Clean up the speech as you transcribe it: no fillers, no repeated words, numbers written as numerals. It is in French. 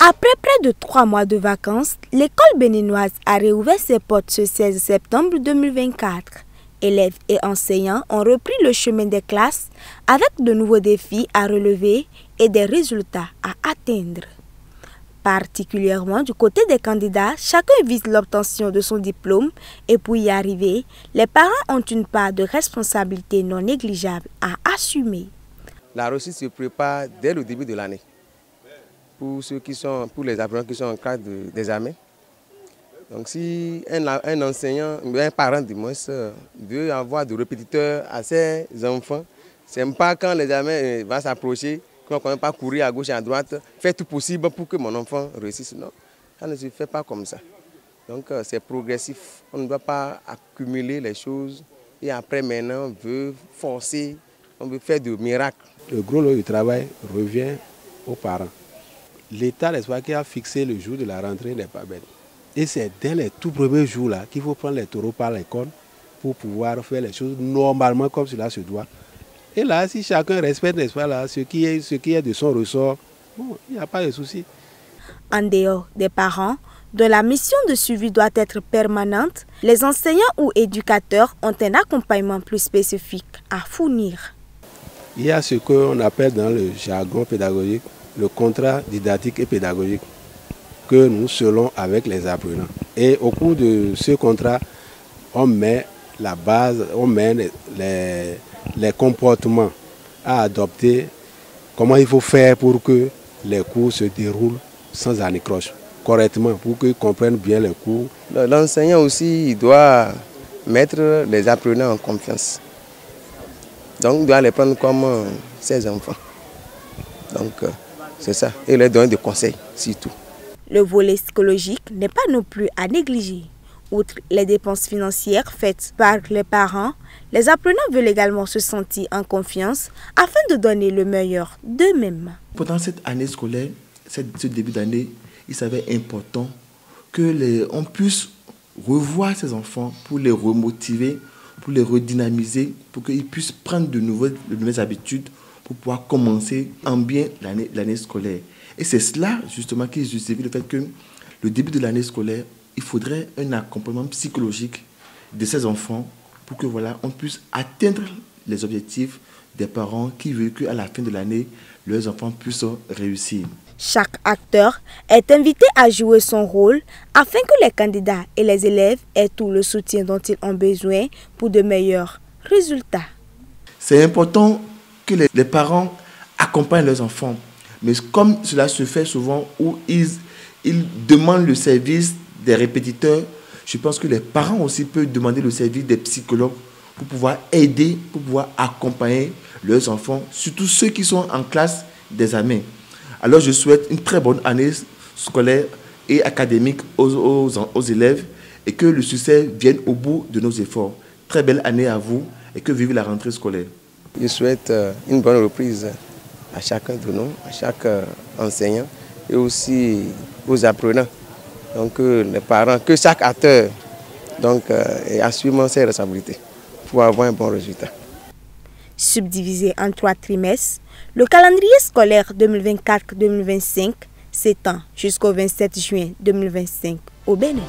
Après près de 3 mois de vacances, l'école béninoise a réouvert ses portes ce 16 septembre 2024. Élèves et enseignants ont repris le chemin des classes avec de nouveaux défis à relever et des résultats à atteindre. Particulièrement du côté des candidats, chacun vise l'obtention de son diplôme et pour y arriver, les parents ont une part de responsabilité non négligeable à assumer. La réussite se prépare dès le début de l'année. Pour les apprenants qui sont en classe d'examen. Donc si un enseignant, un parent du moins, veut avoir de répétiteurs à ses enfants, c'est pas quand l'examen va s'approcher, qu'on ne va pas courir à gauche et à droite, faire tout possible pour que mon enfant réussisse. Non, ça ne se fait pas comme ça. Donc c'est progressif. On ne doit pas accumuler les choses et après maintenant on veut forcer, on veut faire de miracles. Le gros lot du travail revient aux parents. L'État, n'est-ce pas, qui a fixé le jour de la rentrée n'est pas bête. Et c'est dès les tout premiers jours là qu'il faut prendre les taureaux par les cornes pour pouvoir faire les choses normalement comme cela se doit. Et là, si chacun respecte, n'est-ce pas, là, ce qui est de son ressort, bon, il n'y a pas de souci. En dehors des parents, dont la mission de suivi doit être permanente, les enseignants ou éducateurs ont un accompagnement plus spécifique à fournir. Il y a ce qu'on appelle dans le jargon pédagogique le contrat didactique et pédagogique que nous scellons avec les apprenants. Et au cours de ce contrat, on met la base, on met les comportements à adopter, comment il faut faire pour que les cours se déroulent sans anicroche, correctement, pour qu'ils comprennent bien les cours. L'enseignant aussi il doit mettre les apprenants en confiance. Donc il doit les prendre comme ses enfants. Donc c'est ça, et leur donner des conseils, surtout. Le volet psychologique n'est pas non plus à négliger. Outre les dépenses financières faites par les parents, les apprenants veulent également se sentir en confiance afin de donner le meilleur d'eux-mêmes. Pendant cette année scolaire, ce début d'année, il s'avère important qu'on puisse revoir ces enfants pour les remotiver, pour les redynamiser, pour qu'ils puissent prendre de nouvelles habitudes, pour pouvoir commencer en bien l'année scolaire. Et c'est cela justement qui justifie le fait que le début de l'année scolaire, il faudrait un accompagnement psychologique de ces enfants pour que voilà, on puisse atteindre les objectifs des parents qui veulent qu'à la fin de l'année, leurs enfants puissent réussir. Chaque acteur est invité à jouer son rôle afin que les candidats et les élèves aient tout le soutien dont ils ont besoin pour de meilleurs résultats. C'est important que les parents accompagnent leurs enfants. Mais comme cela se fait souvent où ils demandent le service des répétiteurs, je pense que les parents aussi peuvent demander le service des psychologues pour pouvoir aider, pour pouvoir accompagner leurs enfants, surtout ceux qui sont en classe d'examen. Alors je souhaite une très bonne année scolaire et académique aux élèves et que le succès vienne au bout de nos efforts. Très belle année à vous et que vive la rentrée scolaire. Je souhaite une bonne reprise à chacun de nous, à chaque enseignant et aussi aux apprenants. Donc les parents, que chaque acteur assume ses responsabilités pour avoir un bon résultat. Subdivisé en 3 trimestres, le calendrier scolaire 2024-2025 s'étend jusqu'au 27 juin 2025 au Bénin.